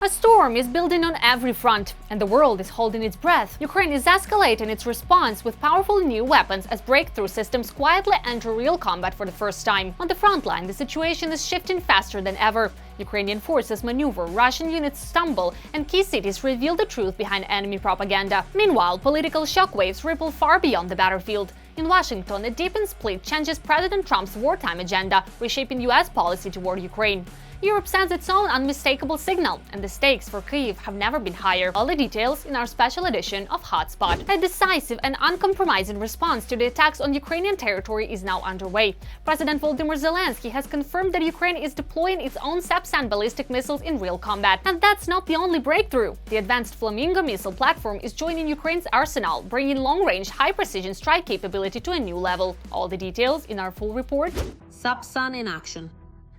A storm is building on every front, and the world is holding its breath. Ukraine is escalating its response with powerful new weapons as breakthrough systems quietly enter real combat for the first time. On the front line, the situation is shifting faster than ever. Ukrainian forces maneuver, Russian units stumble, and key cities reveal the truth behind enemy propaganda. Meanwhile, political shockwaves ripple far beyond the battlefield. In Washington, a deepened split changes President Trump's wartime agenda, reshaping US policy toward Ukraine. Europe sends its own unmistakable signal, and the stakes for Kyiv have never been higher. All the details in our special edition of Hotspot. A decisive and uncompromising response to the attacks on Ukrainian territory is now underway. President Volodymyr Zelensky has confirmed that Ukraine is deploying its own Sapsan ballistic missiles in real combat. And that's not the only breakthrough. The advanced Flamingo missile platform is joining Ukraine's arsenal, bringing long-range, high-precision strike capability to a new level. All the details in our full report. Sapsan in action.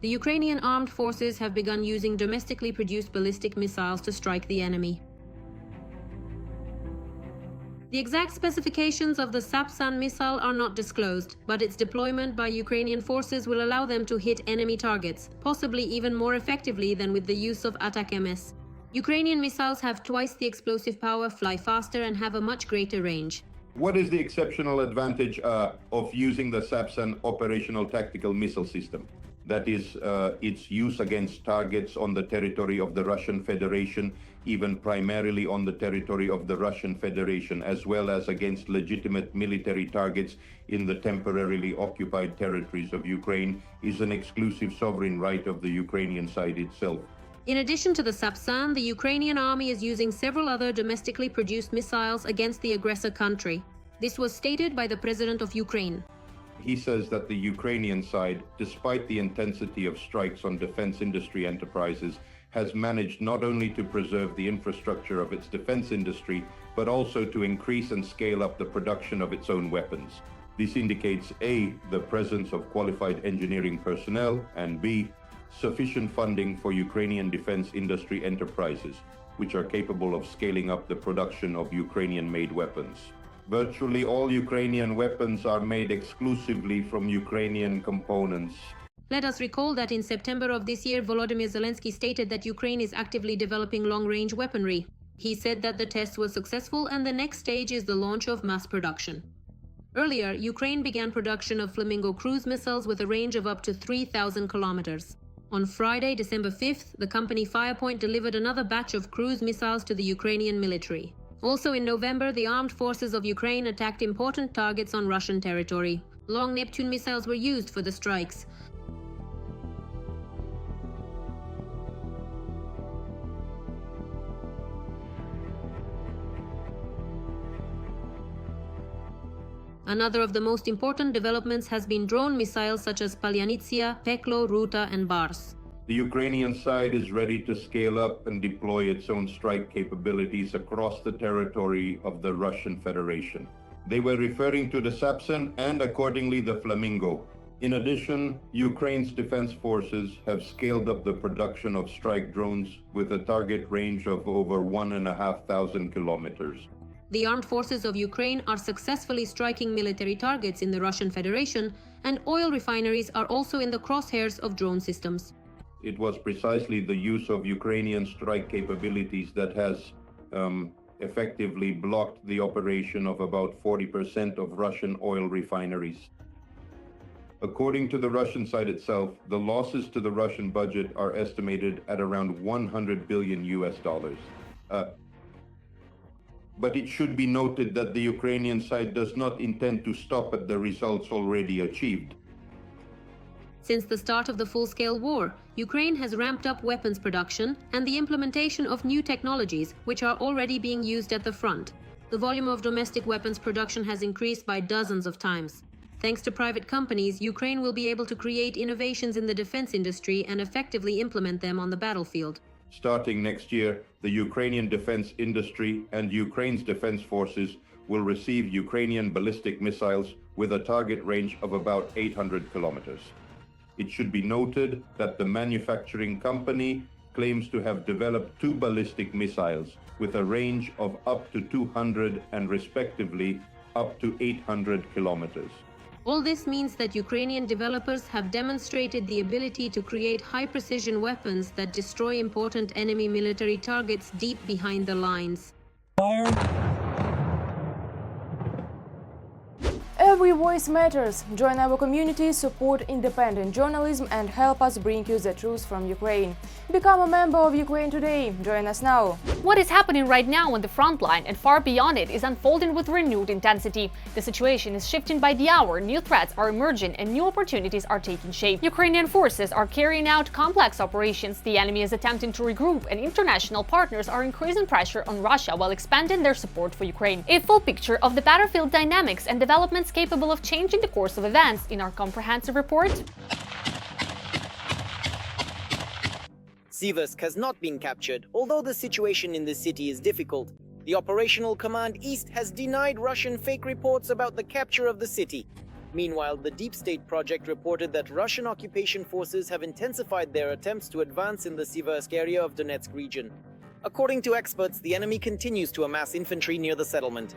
The Ukrainian armed forces have begun using domestically produced ballistic missiles to strike the enemy. The exact specifications of the Sapsan missile are not disclosed, but its deployment by Ukrainian forces will allow them to hit enemy targets, possibly even more effectively than with the use of Attack-MS. Ukrainian missiles have twice the explosive power, fly faster, and have a much greater range. What is the exceptional advantage of using the Sapsan operational tactical missile system? That is its use against targets on the territory of the Russian Federation, even primarily on the territory of the Russian Federation, as well as against legitimate military targets in the temporarily occupied territories of Ukraine, is an exclusive sovereign right of the Ukrainian side itself. In addition to the Sapsan, the Ukrainian army is using several other domestically produced missiles against the aggressor country. This was stated by the President of Ukraine. He says that the Ukrainian side, despite the intensity of strikes on defense industry enterprises, has managed not only to preserve the infrastructure of its defense industry, but also to increase and scale up the production of its own weapons. This indicates A, the presence of qualified engineering personnel, and B, sufficient funding for Ukrainian defense industry enterprises, which are capable of scaling up the production of Ukrainian-made weapons. Virtually all Ukrainian weapons are made exclusively from Ukrainian components. Let us recall that in September of this year, Volodymyr Zelensky stated that Ukraine is actively developing long-range weaponry. He said that the test was successful and the next stage is the launch of mass production. Earlier, Ukraine began production of Flamingo cruise missiles with a range of up to 3,000 kilometers. On Friday, December 5th, the company Firepoint delivered another batch of cruise missiles to the Ukrainian military. Also in November, the armed forces of Ukraine attacked important targets on Russian territory. Long Neptune missiles were used for the strikes. Another of the most important developments has been drone missiles such as Palyanitsia, Peklo, Ruta, and Bars. The Ukrainian side is ready to scale up and deploy its own strike capabilities across the territory of the Russian Federation. They were referring to the Sapsan and accordingly the Flamingo. In addition, Ukraine's defense forces have scaled up the production of strike drones with a target range of over 1,500 kilometers. The armed forces of Ukraine are successfully striking military targets in the Russian Federation, and oil refineries are also in the crosshairs of drone systems. It was precisely the use of Ukrainian strike capabilities that has effectively blocked the operation of about 40% of Russian oil refineries. According to the Russian side itself, the losses to the Russian budget are estimated at around 100 billion US dollars. But it should be noted that the Ukrainian side does not intend to stop at the results already achieved. Since the start of the full-scale war, Ukraine has ramped up weapons production and the implementation of new technologies, which are already being used at the front. The volume of domestic weapons production has increased by dozens of times. Thanks to private companies, Ukraine will be able to create innovations in the defense industry and effectively implement them on the battlefield. Starting next year, the Ukrainian defense industry and Ukraine's defense forces will receive Ukrainian ballistic missiles with a target range of about 800 kilometers. It should be noted that the manufacturing company claims to have developed two ballistic missiles with a range of up to 200 and respectively up to 800 kilometers. All this means that Ukrainian developers have demonstrated the ability to create high-precision weapons that destroy important enemy military targets deep behind the lines. Every voice matters. Join our community, support independent journalism and help us bring you the truth from Ukraine. Become a member of Ukraine Today. Join us now. What is happening right now on the front line and far beyond it is unfolding with renewed intensity. The situation is shifting by the hour, new threats are emerging and new opportunities are taking shape. Ukrainian forces are carrying out complex operations, the enemy is attempting to regroup, and international partners are increasing pressure on Russia while expanding their support for Ukraine. A full picture of the battlefield dynamics and developments capable of changing the course of events in our comprehensive report. Siversk has not been captured, although the situation in the city is difficult. The Operational Command East has denied Russian fake reports about the capture of the city. Meanwhile, the Deep State Project reported that Russian occupation forces have intensified their attempts to advance in the Siversk area of Donetsk region. According to experts, the enemy continues to amass infantry near the settlement.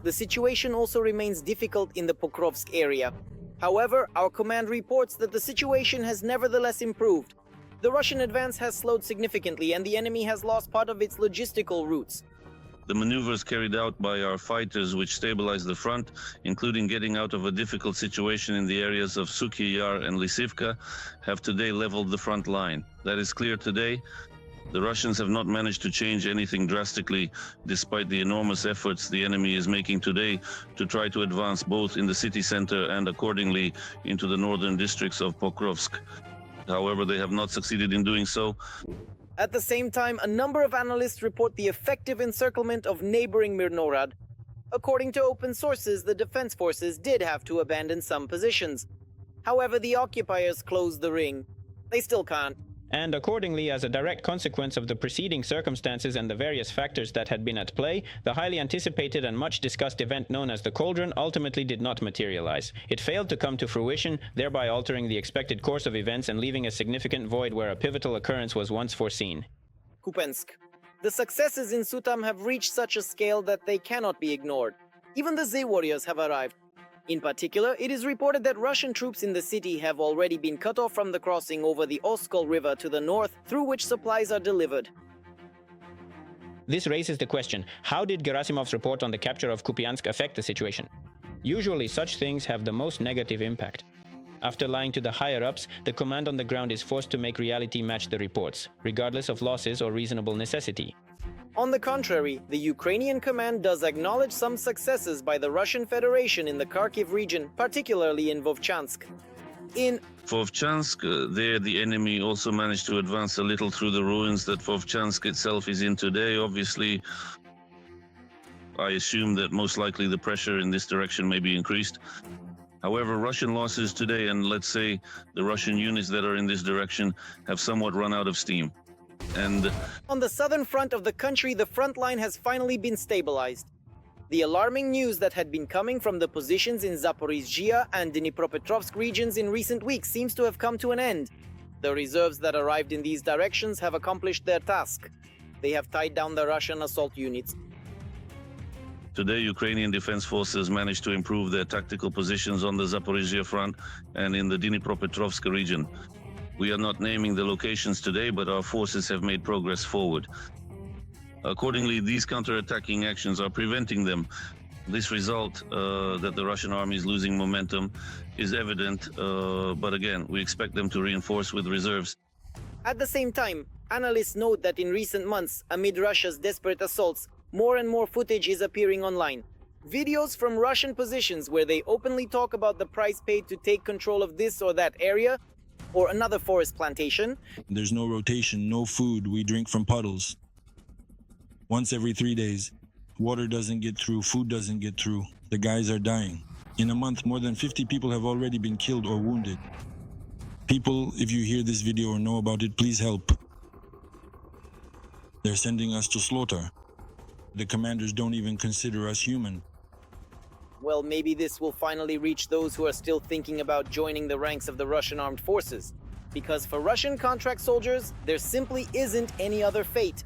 The situation also remains difficult in the Pokrovsk area. However, our command reports that the situation has nevertheless improved. The Russian advance has slowed significantly and the enemy has lost part of its logistical routes. The maneuvers carried out by our fighters, which stabilized the front, including getting out of a difficult situation in the areas of Suky Yar and Lysivka, have today leveled the front line. That is clear today. The Russians have not managed to change anything drastically, despite the enormous efforts the enemy is making today to try to advance both in the city center and accordingly into the northern districts of Pokrovsk. However, they have not succeeded in doing so. At the same time, a number of analysts report the effective encirclement of neighboring Mirnorad. According to open sources, the defense forces did have to abandon some positions. However, the occupiers closed the ring. They still can't. And accordingly, as a direct consequence of the preceding circumstances and the various factors that had been at play, the highly anticipated and much discussed event known as the Cauldron ultimately did not materialize. It failed to come to fruition, thereby altering the expected course of events and leaving a significant void where a pivotal occurrence was once foreseen. Kupiansk. The successes in Sutam have reached such a scale that they cannot be ignored. Even the Z warriors have arrived. In particular, it is reported that Russian troops in the city have already been cut off from the crossing over the Oskol River to the north, through which supplies are delivered. This raises the question, how did Gerasimov's report on the capture of Kupiansk affect the situation? Usually such things have the most negative impact. After lying to the higher-ups, the command on the ground is forced to make reality match the reports, regardless of losses or reasonable necessity. On the contrary, the Ukrainian command does acknowledge some successes by the Russian Federation in the Kharkiv region, particularly in Vovchansk. In Vovchansk, there the enemy also managed to advance a little through the ruins that Vovchansk itself is in today. Obviously, I assume that most likely the pressure in this direction may be increased. However, Russian losses today, and let's say the Russian units that are in this direction, have somewhat run out of steam. And on the southern front of the country, the front line has finally been stabilized. The alarming news that had been coming from the positions in Zaporizhzhia and Dnipropetrovsk regions in recent weeks seems to have come to an end. The reserves that arrived in these directions have accomplished their task. They have tied down the Russian assault units. today, Ukrainian defense forces managed to improve their tactical positions on the Zaporizhzhia front and in the Dnipropetrovsk region. We are not naming the locations today, but our forces have made progress forward. Accordingly, these counter-attacking actions are preventing them. This result, that the Russian army is losing momentum, is evident, but again, we expect them to reinforce with reserves. At the same time, analysts note that in recent months, amid Russia's desperate assaults, more and more footage is appearing online. Videos from Russian positions where they openly talk about the price paid to take control of this or that area, or another forest plantation. There's no rotation, no food, we drink from puddles. Once every 3 days. Water doesn't get through, food doesn't get through. The guys are dying. In a month, more than 50 people have already been killed or wounded. People, if you hear this video or know about it, please help. They're sending us to slaughter. The commanders don't even consider us human. Well, maybe this will finally reach those who are still thinking about joining the ranks of the Russian armed forces. Because for Russian contract soldiers, there simply isn't any other fate.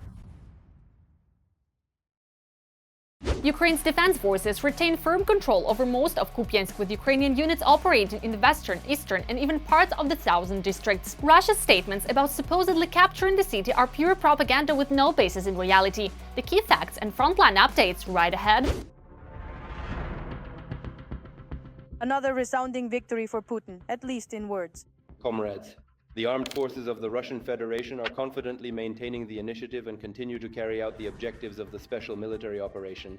Ukraine's defense forces retain firm control over most of Kupiansk, with Ukrainian units operating in the western, eastern, and even parts of the southern districts. Russia's statements about supposedly capturing the city are pure propaganda with no basis in reality. The key facts and frontline updates right ahead. Another resounding victory for Putin, at least in words. Comrades, the armed forces of the Russian Federation are confidently maintaining the initiative and continue to carry out the objectives of the special military operation.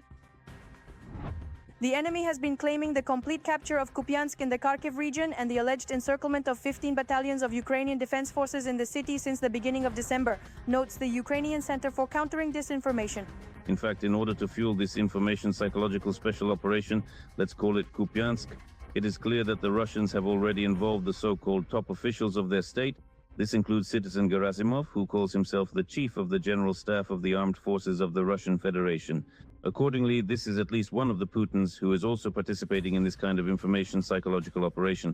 The enemy has been claiming the complete capture of Kupiansk in the Kharkiv region and the alleged encirclement of 15 battalions of Ukrainian defense forces in the city since the beginning of December, notes the Ukrainian Center for Countering Disinformation. In fact, in order to fuel this information psychological special operation, let's call it Kupiansk, it is clear that the Russians have already involved the so-called top officials of their state. This includes citizen Gerasimov, who calls himself the chief of the general staff of the armed forces of the Russian Federation. Accordingly, this is at least one of the Putins who is also participating in this kind of information psychological operation.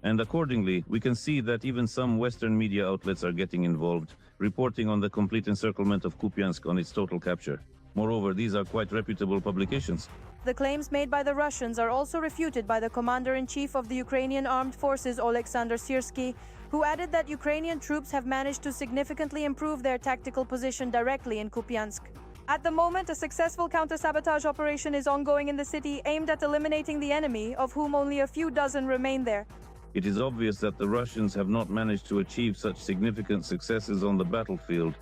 And accordingly, we can see that even some Western media outlets are getting involved, reporting on the complete encirclement of Kupiansk on its total capture. Moreover, these are quite reputable publications. The claims made by the Russians are also refuted by the commander-in-chief of the Ukrainian armed forces, Oleksandr Syrsky, who added that Ukrainian troops have managed to significantly improve their tactical position directly in Kupiansk. At the moment, a successful counter-sabotage operation is ongoing in the city aimed at eliminating the enemy, of whom only a few dozen remain there. It is obvious that the Russians have not managed to achieve such significant successes on the battlefield.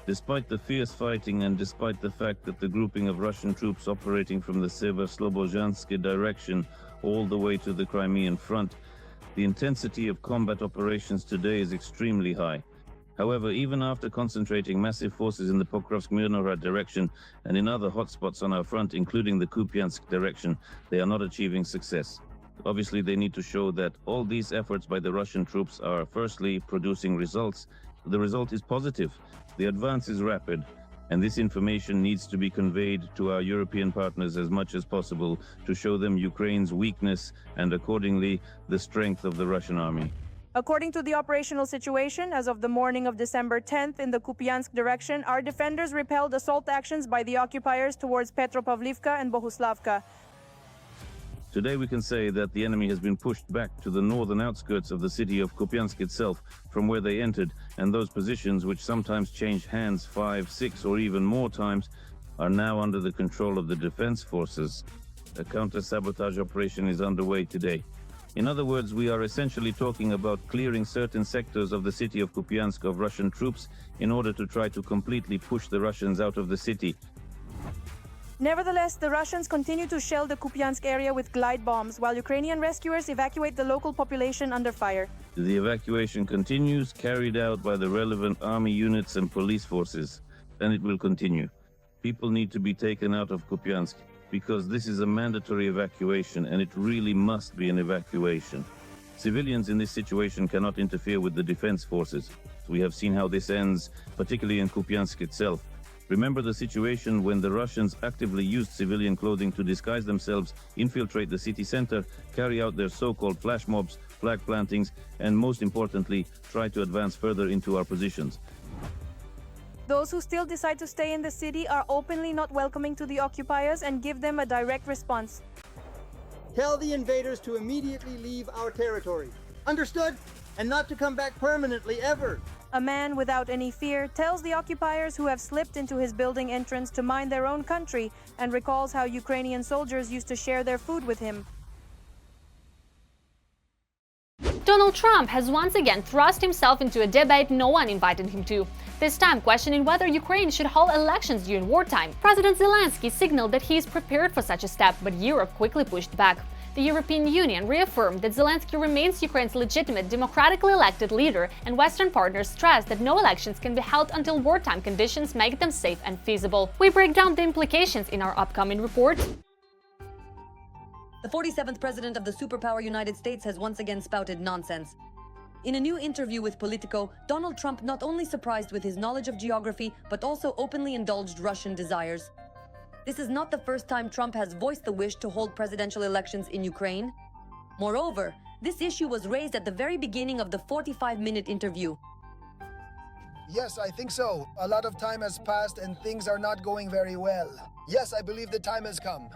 Despite the fierce fighting and despite the fact that the grouping of Russian troops operating from the Sever-Slobozhansky direction all the way to the Crimean front, the intensity of combat operations today is extremely high. However, even after concentrating massive forces in the Pokrovsk-Mirnorod direction and in other hotspots on our front, including the Kupiansk direction, they are not achieving success. Obviously, they need to show that all these efforts by the Russian troops are firstly producing results. The result is positive. The advance is rapid, and this information needs to be conveyed to our European partners as much as possible to show them Ukraine's weakness and accordingly the strength of the Russian army. According to the operational situation, as of the morning of December 10th in the Kupiansk direction, our defenders repelled assault actions by the occupiers towards Petropavlivka and Bohuslavka. Today we can say that the enemy has been pushed back to the northern outskirts of the city of Kupiansk itself, from where they entered, and those positions, which sometimes change hands 5, 6, or even more times, are now under the control of the defense forces. A counter-sabotage operation is underway today. In other words, we are essentially talking about clearing certain sectors of the city of Kupiansk of Russian troops in order to try to completely push the Russians out of the city. Nevertheless, the Russians continue to shell the Kupiansk area with glide bombs, while Ukrainian rescuers evacuate the local population under fire. The evacuation continues, carried out by the relevant army units and police forces, and it will continue. People need to be taken out of Kupiansk, because this is a mandatory evacuation, and it really must be an evacuation. Civilians in this situation cannot interfere with the defense forces. We have seen how this ends, particularly in Kupiansk itself. Remember the situation when the Russians actively used civilian clothing to disguise themselves, infiltrate the city center, carry out their so-called flash mobs, flag plantings, and most importantly, try to advance further into our positions. Those who still decide to stay in the city are openly not welcoming to the occupiers and give them a direct response. Tell the invaders to immediately leave our territory. Understood? And not to come back permanently ever. A man without any fear tells the occupiers who have slipped into his building entrance to mind their own country and recalls how Ukrainian soldiers used to share their food with him. Donald Trump has once again thrust himself into a debate no one invited him to, this time questioning whether Ukraine should hold elections during wartime. President Zelensky signaled that he is prepared for such a step, but Europe quickly pushed back. The European Union reaffirmed that Zelensky remains Ukraine's legitimate, democratically elected leader, and Western partners stressed that no elections can be held until wartime conditions make them safe and feasible. We break down the implications in our upcoming report. The 47th president of the superpower United States has once again spouted nonsense. In a new interview with Politico, Donald Trump not only surprised with his knowledge of geography, but also openly indulged Russian desires. This is not the first time Trump has voiced the wish to hold presidential elections in Ukraine. Moreover, this issue was raised at the very beginning of the 45-minute interview. Yes, I think so. A lot of time has passed and things are not going very well. Yes, I believe the time has come.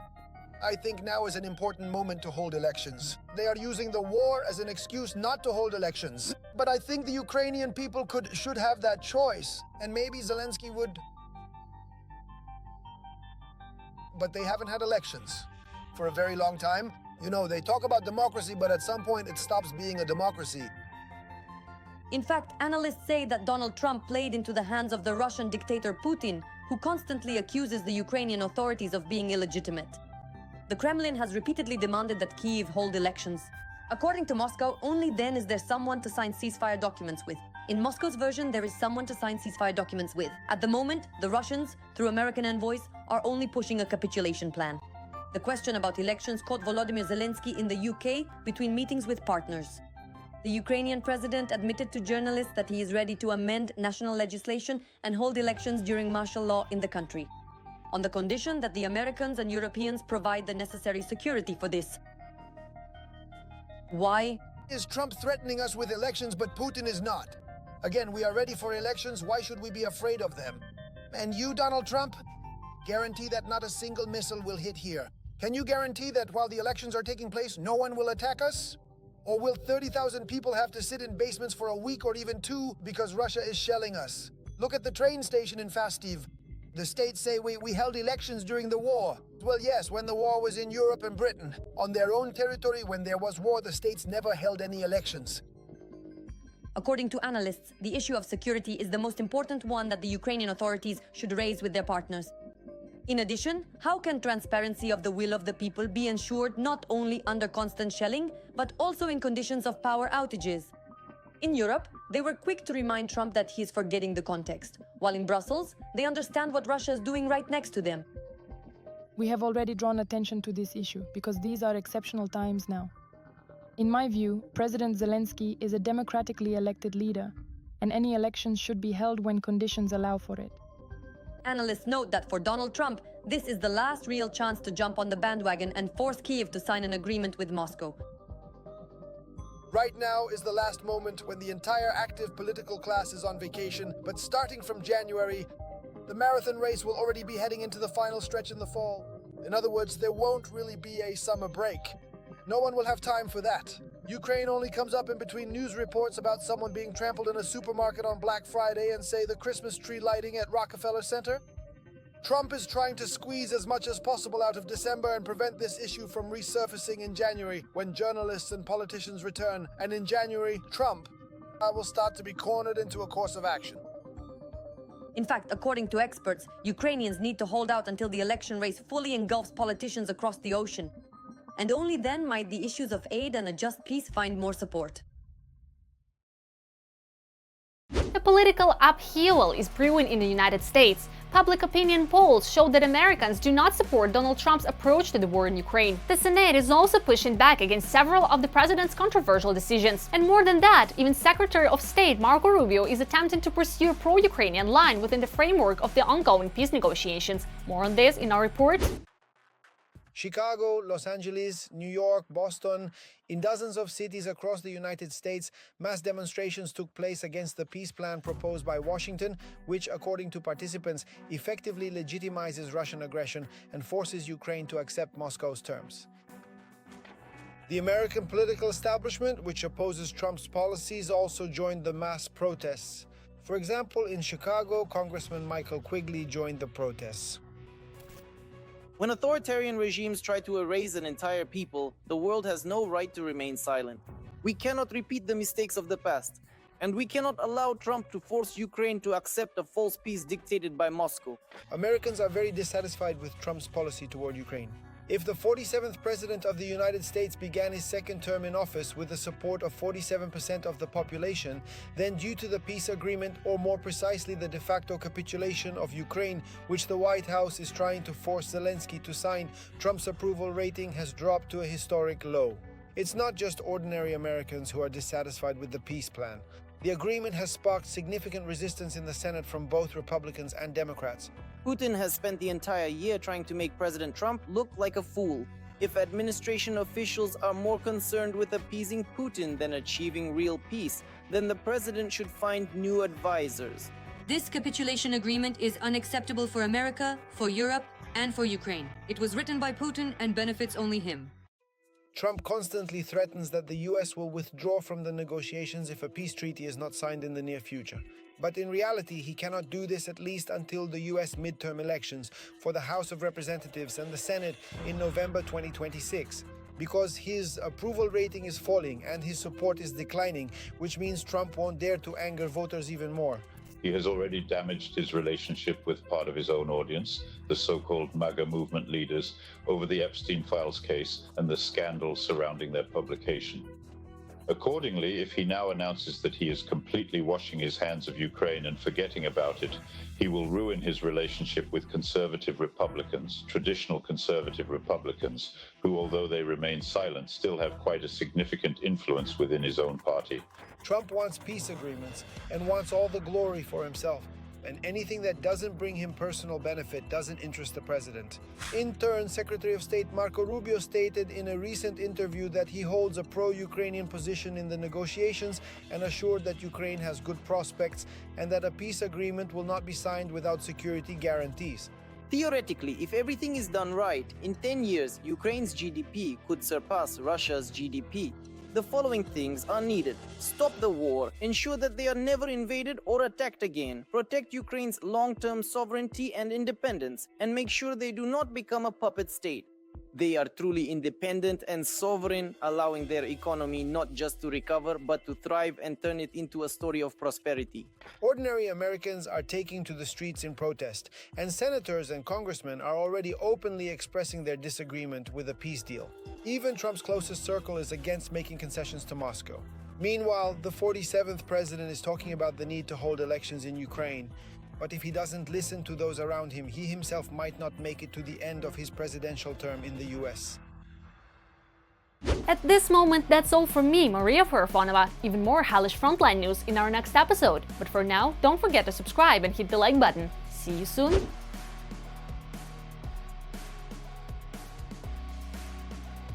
I think now is an important moment to hold elections. They are using the war as an excuse not to hold elections. But I think the Ukrainian people should have that choice. And maybe Zelensky would... But they haven't had elections for a very long time. You know, they talk about democracy, but at some point it stops being a democracy. In fact, analysts say that Donald Trump played into the hands of the Russian dictator Putin, who constantly accuses the Ukrainian authorities of being illegitimate. The Kremlin has repeatedly demanded that Kyiv hold elections. According to Moscow, only then is there someone to sign ceasefire documents with. In Moscow's version, there is someone to sign ceasefire documents with. At the moment, the Russians, through American envoys, are only pushing a capitulation plan. The question about elections caught Volodymyr Zelensky in the UK between meetings with partners. The Ukrainian president admitted to journalists that he is ready to amend national legislation and hold elections during martial law in the country, on the condition that the Americans and Europeans provide the necessary security for this. Why? Is Trump threatening us with elections, but Putin is not? Again, we are ready for elections. Why should we be afraid of them? And you, Donald Trump, guarantee that not a single missile will hit here. Can you guarantee that while the elections are taking place, no one will attack us? Or will 30,000 people have to sit in basements for a week or even 2 because Russia is shelling us? Look at the train station in Fastiv. The states say we held elections during the war. Well, yes, when the war was in Europe and Britain. On their own territory, when there was war, the states never held any elections. According to analysts, the issue of security is the most important one that the Ukrainian authorities should raise with their partners. In addition, how can transparency of the will of the people be ensured not only under constant shelling, but also in conditions of power outages? In Europe, they were quick to remind Trump that he is forgetting the context, while in Brussels, they understand what Russia is doing right next to them. We have already drawn attention to this issue because these are exceptional times now. In my view, President Zelensky is a democratically elected leader, and any elections should be held when conditions allow for it. Analysts note that for Donald Trump, this is the last real chance to jump on the bandwagon and force Kyiv to sign an agreement with Moscow. Right now is the last moment when the entire active political class is on vacation, but starting from January, the marathon race will already be heading into the final stretch in the fall. In other words, there won't really be a summer break. No one will have time for that. Ukraine only comes up in between news reports about someone being trampled in a supermarket on Black Friday and, say, the Christmas tree lighting at Rockefeller Center. Trump is trying to squeeze as much as possible out of December and prevent this issue from resurfacing in January, when journalists and politicians return. And in January, Trump will start to be cornered into a course of action. In fact, according to experts, Ukrainians need to hold out until the election race fully engulfs politicians across the ocean. And only then might the issues of aid and a just peace find more support. A political upheaval is brewing in the United States. Public opinion polls show that Americans do not support Donald Trump's approach to the war in Ukraine. The Senate is also pushing back against several of the president's controversial decisions. And more than that, even Secretary of State Marco Rubio is attempting to pursue a pro-Ukrainian line within the framework of the ongoing peace negotiations. More on this in our report. Chicago, Los Angeles, New York, Boston, in dozens of cities across the United States, mass demonstrations took place against the peace plan proposed by Washington, which, according to participants, effectively legitimizes Russian aggression and forces Ukraine to accept Moscow's terms. The American political establishment, which opposes Trump's policies, also joined the mass protests. For example, in Chicago, Congressman Michael Quigley joined the protests. When authoritarian regimes try to erase an entire people, the world has no right to remain silent. We cannot repeat the mistakes of the past, and we cannot allow Trump to force Ukraine to accept a false peace dictated by Moscow. Americans are very dissatisfied with Trump's policy toward Ukraine. If the 47th President of the United States began his second term in office with the support of 47% of the population, then due to the peace agreement, or more precisely the de facto capitulation of Ukraine, which the White House is trying to force Zelensky to sign, Trump's approval rating has dropped to a historic low. It's not just ordinary Americans who are dissatisfied with the peace plan. The agreement has sparked significant resistance in the Senate from both Republicans and Democrats. Putin has spent the entire year trying to make President Trump look like a fool. If administration officials are more concerned with appeasing Putin than achieving real peace, then the president should find new advisors. This capitulation agreement is unacceptable for America, for Europe, and for Ukraine. It was written by Putin and benefits only him. Trump constantly threatens that the US will withdraw from the negotiations if a peace treaty is not signed in the near future. But in reality, he cannot do this at least until the US midterm elections for the House of Representatives and the Senate in November 2026. Because his approval rating is falling and his support is declining, which means Trump won't dare to anger voters even more. He has already damaged his relationship with part of his own audience, the so-called MAGA movement leaders, over the Epstein Files case and the scandals surrounding their publication. Accordingly, if he now announces that he is completely washing his hands of Ukraine and forgetting about it, he will ruin his relationship with conservative Republicans, traditional conservative Republicans, who, although they remain silent, still have quite a significant influence within his own party. Trump wants peace agreements and wants all the glory for himself. And anything that doesn't bring him personal benefit doesn't interest the president. In turn, Secretary of State Marco Rubio stated in a recent interview that he holds a pro-Ukrainian position in the negotiations and assured that Ukraine has good prospects and that a peace agreement will not be signed without security guarantees. Theoretically, if everything is done right, in 10 years, Ukraine's GDP could surpass Russia's GDP. The following things are needed: stop the war, ensure that they are never invaded or attacked again, protect Ukraine's long-term sovereignty and independence, and make sure they do not become a puppet state. They are truly independent and sovereign, allowing their economy not just to recover, but to thrive and turn it into a story of prosperity. Ordinary Americans are taking to the streets in protest, and senators and congressmen are already openly expressing their disagreement with a peace deal. Even Trump's closest circle is against making concessions to Moscow. Meanwhile, the 47th president is talking about the need to hold elections in Ukraine. But if he doesn't listen to those around him, he himself might not make it to the end of his presidential term in the US. At this moment, that's all from me, Maria Farafonova. Even more hellish Frontline news in our next episode. But for now, don't forget to subscribe and hit the like button. See you soon!